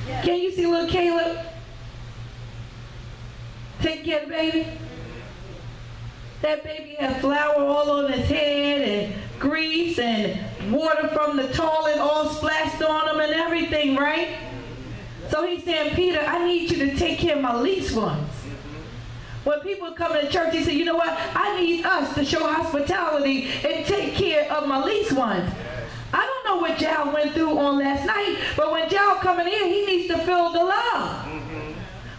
Can you see little Caleb? Take care of the baby. That baby had flour all on his head and grease and water from the toilet all splashed on him and everything, right? So he's saying, Peter, I need you to take care of my least ones. When people come to church, he said, you know what? I need us to show hospitality and take care of my least ones. I don't know what Jal went through on last night, but when Jal coming in, he needs to feel the love.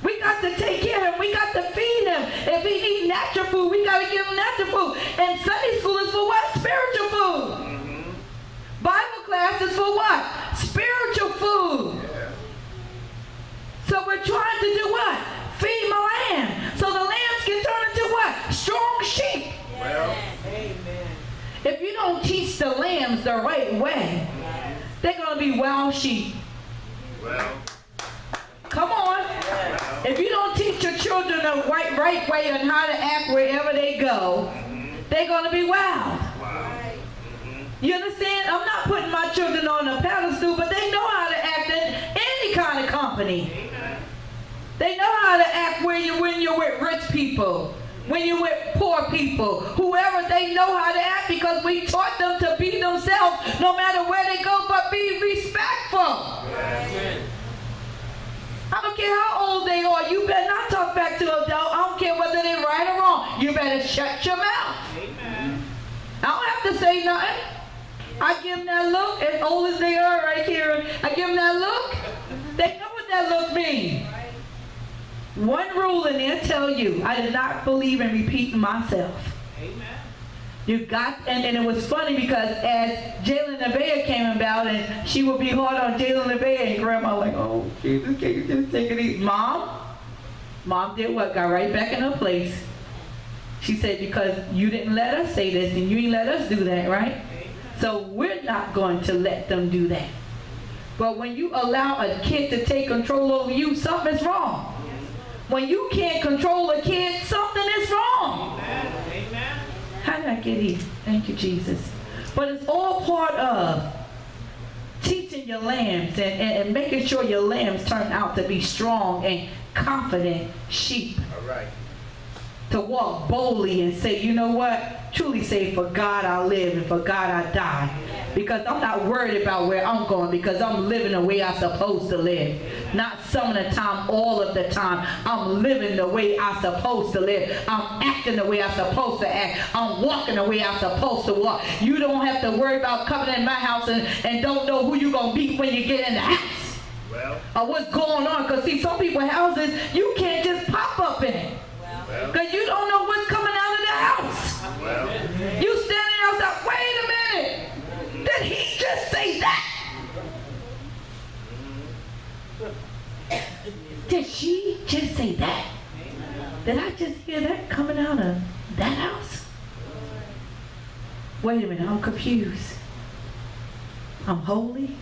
We got to take care of him. We got to feed him. If he needs natural food, we got to give him natural food. And Sunday school is for what? Spiritual food. Bible class is for what? Spiritual food. So we're trying to do what? Feed my lamb. So the lambs can turn into what? Strong sheep. Well, amen. If you don't teach the lambs the right way, they're going to be wild sheep. well, Come on. If you don't teach your children the right way on how to act wherever they go, they're going to be wild. You understand? I'm not putting my children on a pedestal, but they know how to act in any kind of company. They know how to act when you're with rich people, when you're with poor people, whoever. They know how to act because we taught them to be themselves no matter where they go, but be respectful. I don't care how old they are. You better not talk back to an adult. I don't care whether they're right or wrong. You better shut your mouth. Amen. I don't have to say nothing. I give them that look, as old as they are right here. I give them that look. They know what that look means. One rule in there tell you, I did not believe in repeating myself. Amen. You got, and it was funny because as Jalen Nevaeh came about, and she would be hard on Jalen Nevaeh, and Grandma like, oh, Jesus, can you just take it easy? Mom did what? Got right back in her place. She said, because you didn't let us say this, and you didn't let us do that, right? So we're not going to let them do that. But when you allow a kid to take control over you, something's wrong. When you can't control a kid, something is wrong. Amen. How did I get here? Thank you, Jesus. But it's all part of teaching your lambs and making sure your lambs turn out to be strong and confident sheep. all right. To walk boldly and say, you know what? Truly say, for God I live and for God I die. Because I'm not worried about where I'm going, because I'm living the way I'm supposed to live. Not some of the time, all of the time. I'm living the way I'm supposed to live. I'm acting the way I'm supposed to act. I'm walking the way I'm supposed to walk. You don't have to worry about coming in my house and don't know who you're going to be when you get in the house. Well, Or what's going on. Because see, some people's houses, you can't just pop up in it. Because you don't know what's coming out of the house. well, You standing outside, wait a minute. Did he just say that? Did she just say that? Did I just hear that coming out of that house? Wait a minute, I'm confused. I'm holy.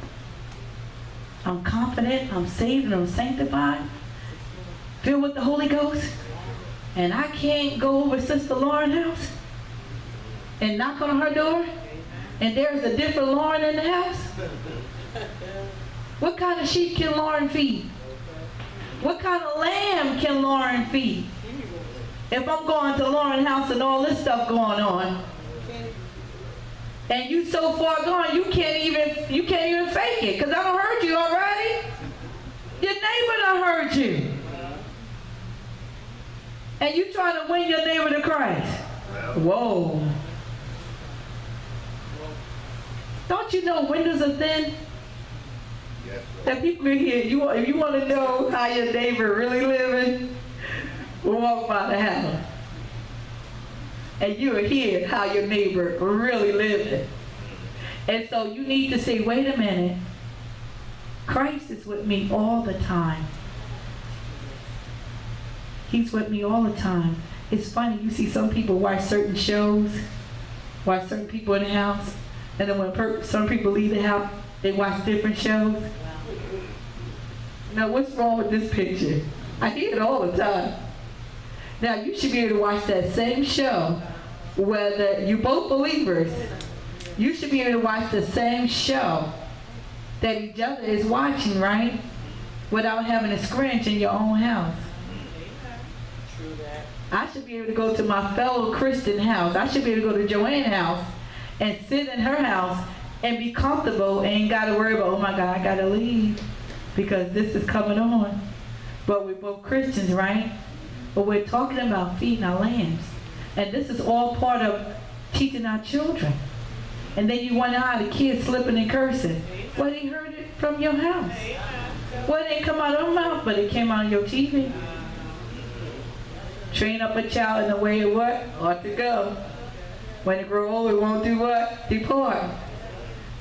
I'm confident. I'm saved and I'm sanctified. Filled with the Holy Ghost. And I can't go over Sister Lauren's house and knock on her door and there's a different Lauren in the house? What kind of sheep can Lauren feed? What kind of lamb can Lauren feed? If I'm going to Lauren's house and all this stuff going on, and you so far gone, you can't even fake it, because I done heard you already. Your neighbor done heard you. And you trying to win your neighbor to Christ. Whoa. Don't you know windows are thin? yes, That people are here. If you want to know how your neighbor really living, walk by the house. And you'll hear how your neighbor really living. And so you need to say, wait a minute. Christ is with me all the time. He's with me all the time. It's funny, you see some people watch certain shows, watch certain people in the house, and then when some people leave the house, they watch different shows. Now, what's wrong with this picture? I hear it all the time. Now, you should be able to watch that same show, whether you both believers. You should be able to watch the same show that each other is watching, right? without having a scratch in your own house. True that. I should be able to go to my fellow Christian house. I should be able to go to Joanne's house and sit in her house and be comfortable and ain't got to worry about, oh my God, I got to leave because this is coming on. But we're both Christians, right? But we're talking about feeding our lambs. And this is all part of teaching our children. And then you wonder how the kids slipping and cursing. Well, they heard it from your house. Well, it didn't come out of your mouth, but it came out of your TV. Train up a child in the way of what? Ought to go. When it grow old, it won't do what? Depart.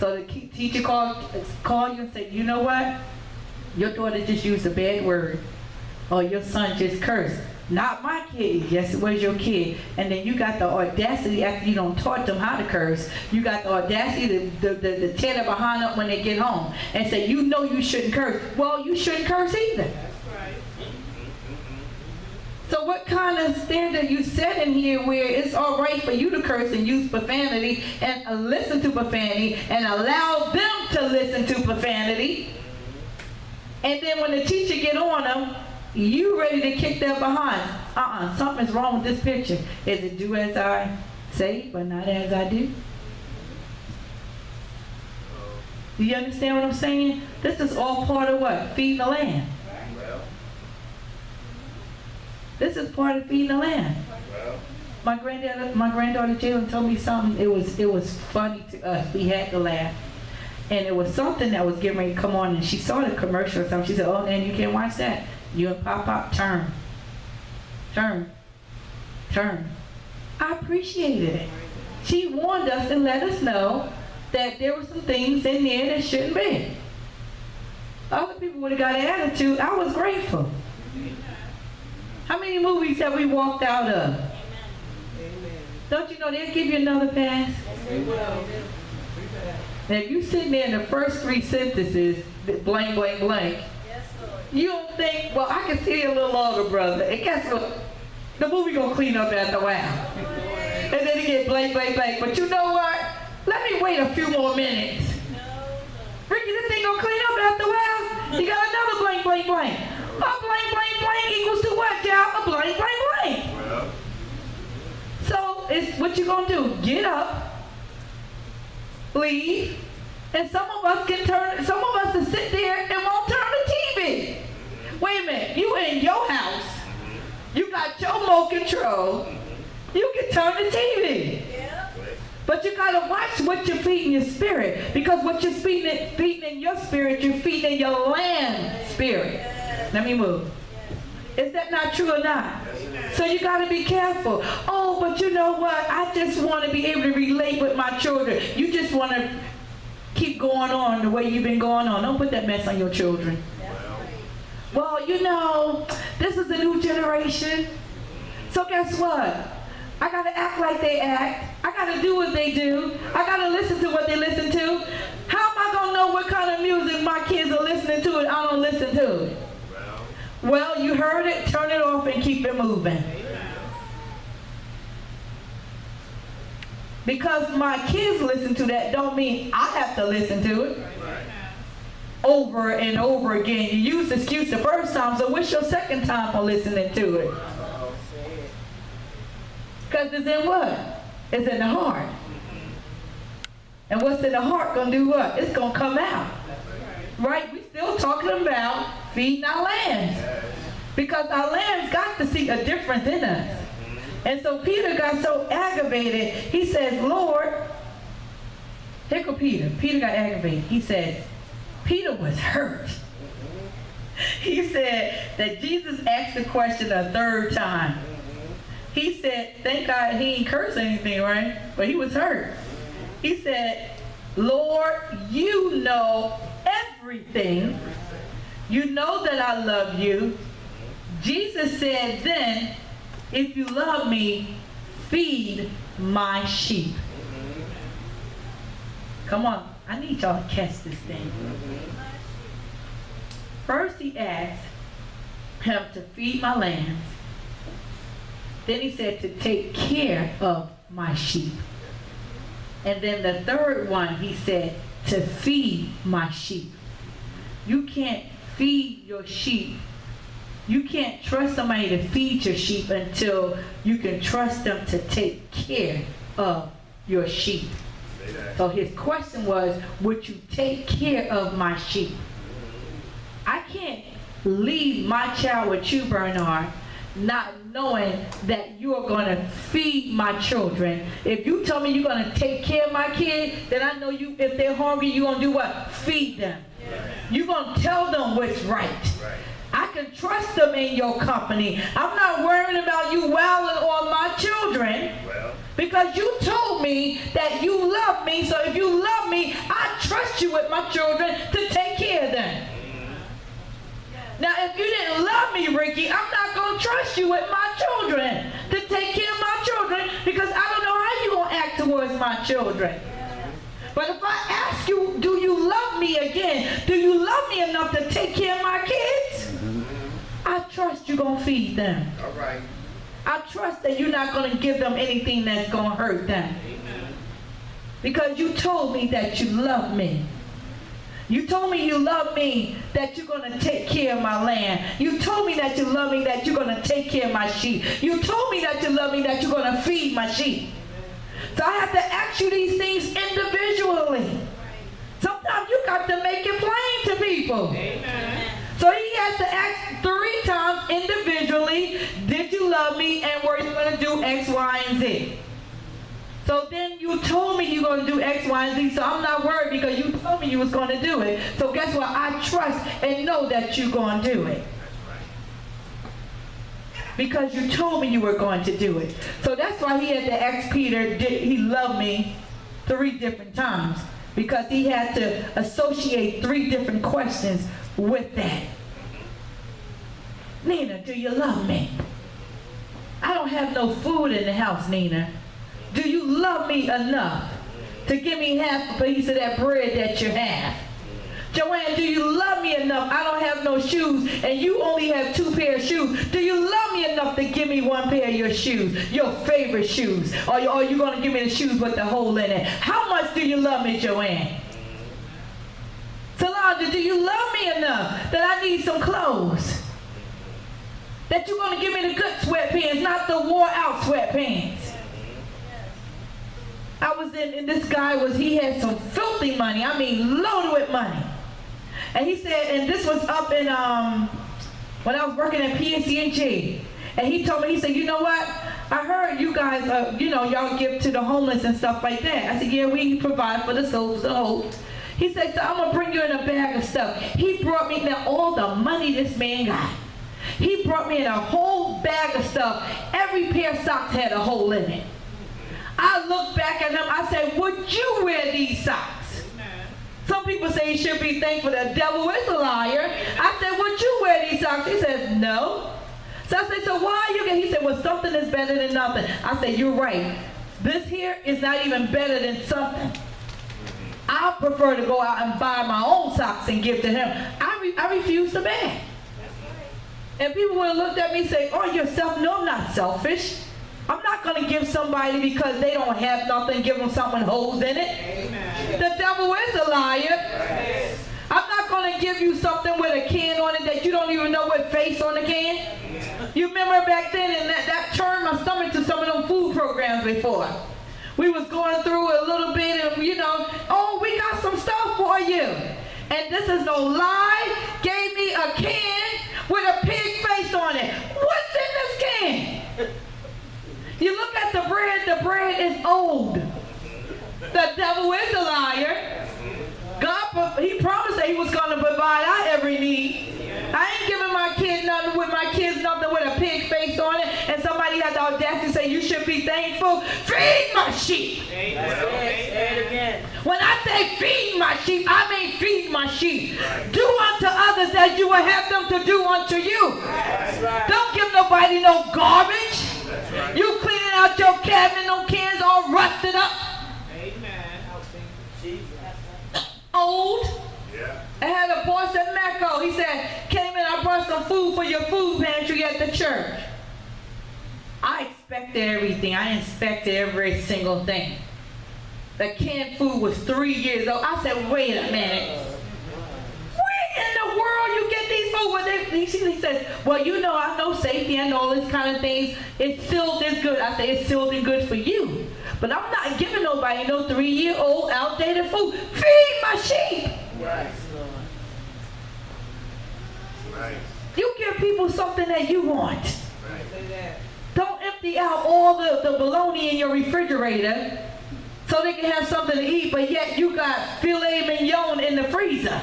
So the teacher call you and say, you know what? Your daughter just used a bad word. Or your son just cursed. Not my kid. Yes, it was your kid. And then you got the audacity, after you don't taught them how to curse, you got the audacity to tear their behind up when they get home and say, you know you shouldn't curse. Well, you shouldn't curse either. So what kind of standard you set in here where it's all right for you to curse and use profanity and listen to profanity and allow them to listen to profanity? And then when the teacher get on them, you ready to kick their behind. Something's wrong with this picture. Is it do as I say, but not as I do? Do you understand what I'm saying? This is all part of what? Feeding the lamb. This is part of feeding the lamb. My granddaughter Jalen told me something. It was funny to us. We had to laugh. And it was something that was getting ready to come on, and she saw the commercial or something. She said, oh, man, you can't watch that. You and Pop, turn. I appreciated it. She warned us and let us know that there were some things in there that shouldn't be. Other people would have got an attitude. I was grateful. How many movies have we walked out of? Amen. Don't you know they'll give you another pass? They will. Now, if you sit there in the first 3 sentences, blank, blank, blank, you don't think, well, I can see it a little longer, brother. And guess what? The movie gonna clean up after a while. And then it get blank, blank, blank. But you know what? Let me wait a few more minutes. Ricky, this thing gonna clean up after a while. You got another blank, blank, blank. A blank, blank, blank equals to what, y'all? A blank, blank, blank. So it's what you gonna do? Get up, leave, and some of us will sit there and won't turn the TV. Wait a minute, you in your house, you got your remote control, you can turn the TV. But you gotta watch what you're feeding your spirit, because what you're feeding in your spirit, you're feeding in your lamb spirit. Let me move. Is that not true or not? So you got to be careful. Oh, but you know what? I just want to be able to relate with my children. You just want to keep going on the way you've been going on. Don't put that mess on your children. Well, you know, this is a new generation. So guess what? I got to act like they act. I got to do what they do. I got to listen to what they listen to. How am I going to know what kind of music my kids are listening to and I don't listen to it? Well, you heard it, turn it off and keep it moving. Because my kids listen to that don't mean I have to listen to it. Over and over again. You used the excuse the first time, so what's your second time for listening to it? Because it's in what? It's in the heart. And what's in the heart gonna do what? It's gonna come out. Right? We still talking about feeding our lambs. Because our lambs got to see a difference in us. And so Peter got so aggravated, he says, Lord, here go Peter. Peter got aggravated. He says, Peter was hurt. He said that Jesus asked the question a third time. He said, thank God he ain't cursed anything, right? But he was hurt. He said, Lord, you know everything. You know that I love you. Jesus said then, if you love me, feed my sheep. Come on, I need y'all to catch this thing. First he asked him to feed my lambs. Then he said to take care of my sheep. And then the third one, he said to feed my sheep. You can't feed your sheep. You can't trust somebody to feed your sheep until you can trust them to take care of your sheep. So his question was, would you take care of my sheep? I can't leave my child with you, Bernard, not knowing that you are going to feed my children. If you tell me you're going to take care of my kid, then I know you. If they're hungry, you're going to do what? Feed them. You're going to tell them what's right. I can trust them in your company. I'm not worrying about you wowing on my children. Because you told me that you love me, so if you love me, I trust you with my children to take care of them. Now, if you didn't love me, Ricky, I'm not going to trust you with my children to take care of my children, because I don't know how you're going to act towards my children. But if I ask you, do you love me again? Do you love me enough to take care of my kids? I trust you're going to feed them. All right. I trust that you're not going to give them anything that's going to hurt them. Because you told me that you love me. You told me you love me, that you're going to take care of my land. You told me that you love me, that you're going to take care of my sheep. You told me that you love me, that you're going to feed my sheep. So I have to ask you these things individually. Sometimes you got to make it plain to people. Amen. So he has to ask 3 times individually, did you love me, and were you going to do X, Y, and Z? So then you told me you're going to do X, Y, and Z, so I'm not worried because you told me you was going to do it. So guess what? I trust and know that you're going to do it. Because you told me you were going to do it. So that's why he had to ask Peter, did he love me 3 different times? Because he had to associate 3 different questions with that. Nina, do you love me? I don't have no food in the house, Nina. Do you love me enough to give me half a piece of that bread that you have? Joanne, do you love me enough? I don't have no shoes and you only have 2 pairs of shoes. Do you love me enough to give me 1 pair of your shoes, your favorite shoes? Or are you going to give me the shoes with the hole in it? How much do you love me, Joanne? Solange, do you love me enough that I need some clothes? That you're going to give me the good sweatpants, not the wore out sweatpants. I was in, this guy he had some filthy money. I mean, loaded with money. And he said, and this was up in, when I was working at pt.2. And he told me, he said, you know what? I heard you guys, y'all give to the homeless and stuff like that. I said, yeah, we provide for the souls of hope. He said, so I'm going to bring you in a bag of stuff. He brought me now all the money this man got. He brought me in a whole bag of stuff. Every pair of socks had a hole in it. I looked back at him, I said, would you wear these socks? Some people say you should be thankful. The devil is a liar. I said, would you wear these socks? He says, no. So I said, so why are you? He said, well, something is better than nothing. I said, you're right. This here is not even better than something. I prefer to go out and buy my own socks and give to him. I refuse to beg. And people would have looked at me and say, oh, you're selfish. No, I'm not selfish. I'm not going to give somebody because they don't have nothing, give them something with holes in it. Amen. The devil is a liar. Right. I'm not going to give you something with a can on it that you don't even know what face on the can. Yeah. You remember back then, and that turned my stomach to some of them food programs before. We was going through a little bit and, oh, we got some stuff for you. And this is no lie, gave me a can with a pig face on it. What's in this can? You look at the bread is old. The devil is a liar. God, he promised that he was going to provide our every need. I ain't giving my kids nothing with a pig face on it, and somebody had the audacity to say, you should be thankful. Feed my sheep. Say it again. When I say feed my sheep, I mean feed my sheep. Right. Do unto others as you will have them to do unto you. Right. Don't give nobody no garbage. Right. You cleaning out your cabinet, no cans all rusted up. Amen. Old. Yeah. I had a boss at Macco. He said, came in, I brought some food for your food pantry at the church. I expected everything. I inspected every single thing. The canned food was 3 years old. I said, wait a minute. Where in the world you get says, well, you know, I know safety and all this kind of things. It's sealed is good. I say it's sealed and good for you. But I'm not giving nobody no 3-year-old outdated food. Feed my sheep. Yes, Lord. Right. You give people something that you want. Right. Say that. Don't empty out all the bologna in your refrigerator so they can have something to eat, but yet you got filet mignon in the freezer.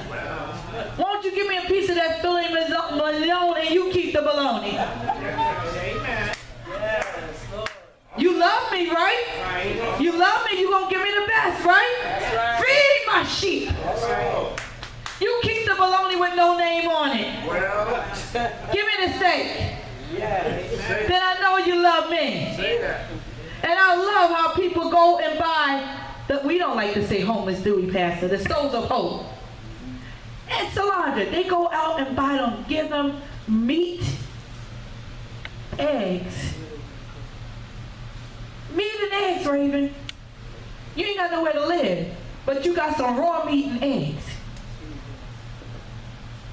Won't you give me a piece of that filet mignon and you keep the bologna? Amen. Yes, Lord. You love me, right? Right. You love me, you gonna give me the best, right? That's right. Feed my sheep. That's right. You keep the bologna with no name on it. Well, Give me the steak. Yes. Then I know you love me. say that. And I love how people go and buy, we don't like to say homeless, do we, Pastor? The souls of hope. And Solandra, they go out and buy them, give them meat, eggs. Meat and eggs, Raven. You ain't got nowhere to live, but you got some raw meat and eggs.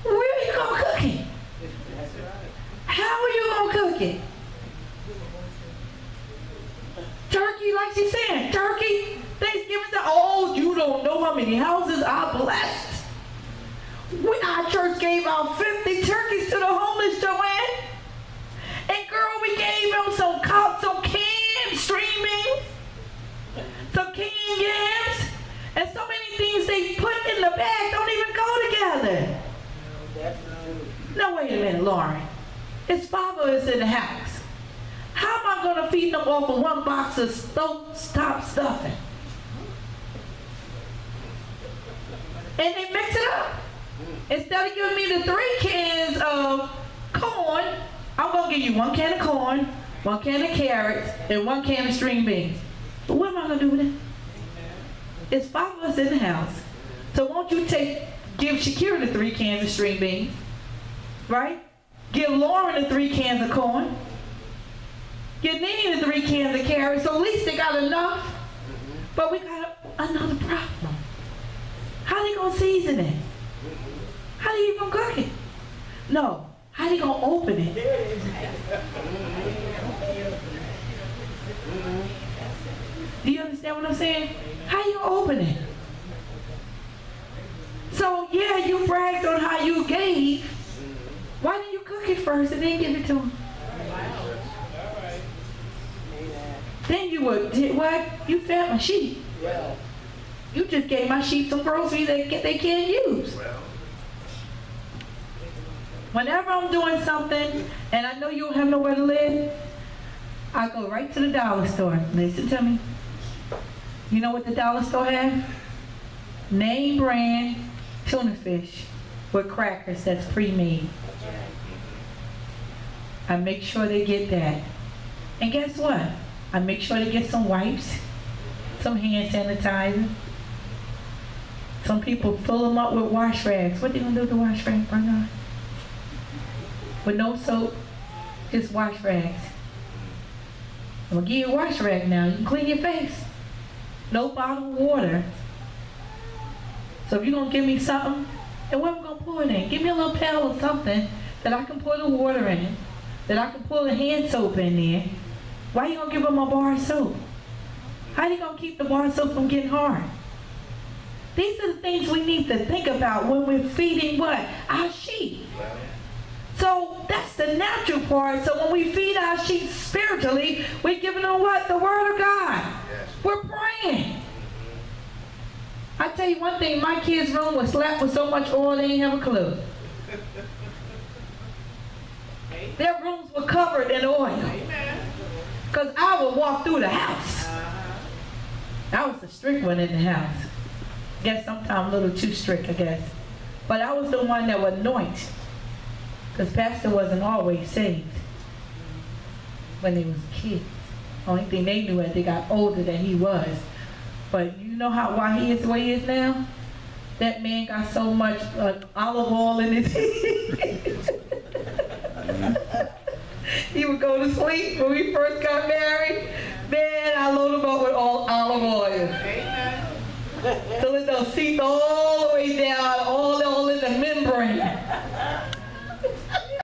Where are you gonna cook it? How are you gonna cook it? Turkey, like she's saying, turkey, Thanksgiving, oh, you don't know how many houses are blessed. Our church gave out 50 turkeys to the homeless, Joanne. And girl, we gave them some canned string beans, some canned yams, and so many things they put in the bag don't even go together. Now wait a minute, Lauren. It's 5 of us in the house. How am I going to feed them off of one box of stop stuffing? And they mix it up. Instead of giving me the 3 cans of corn, I'm going to give you 1 can of corn, 1 can of carrots, and 1 can of string beans. But what am I going to do with it? It's 5 of us in the house. So won't you give Shakira the 3 cans of string beans, right? Give Lauren the 3 cans of corn. Give Nene the 3 cans of carrots. So at least they got enough. But we got another problem. How they gonna season it? How they even gonna cook it? No. How they gonna open it? Do you understand what I'm saying? How you gonna open it? So yeah, you bragged on how you gave. Why didn't you cook it first and then give it to them? Then you did what? You fed my sheep. You just gave my sheep some groceries they can't use. Whenever I'm doing something and I know you don't have nowhere to live, I go right to the dollar store. Listen to me. You know what the dollar store has? Name brand tuna fish with crackers that's pre-made. I make sure they get that. And guess what? I make sure they get some wipes, some hand sanitizer. Some people fill them up with wash rags. What they gonna do with the wash rags, Bernard? With no soap, just wash rags. I'm gonna give you a wash rag now. You can clean your face. No bottled water. So if you're gonna give me something, and what am I gonna pour it in? Give me a little pail of something that I can pour the water in, that I can pour the hand soap in there. Why you gonna give them a bar of soap? How you gonna keep the bar of soap from getting hard? These are the things we need to think about when we're feeding what? Our sheep. So that's the natural part. So when we feed our sheep spiritually, we're giving them what? The Word of God. We're praying. I tell you one thing, my kids' room was slapped with so much oil they ain't have a clue. Their rooms were covered in oil. Because I would walk through the house. I was the strict one in the house. Guess sometimes a little too strict, I guess. But I was the one that would anoint. Because Pastor wasn't always saved when they was kids. Only thing they knew as they got older that he was. But you know why he is the way he is now? That man got so much olive oil in his head. He would go to sleep when we first got married. Man, I load him up with all olive oil. Till it don't seep all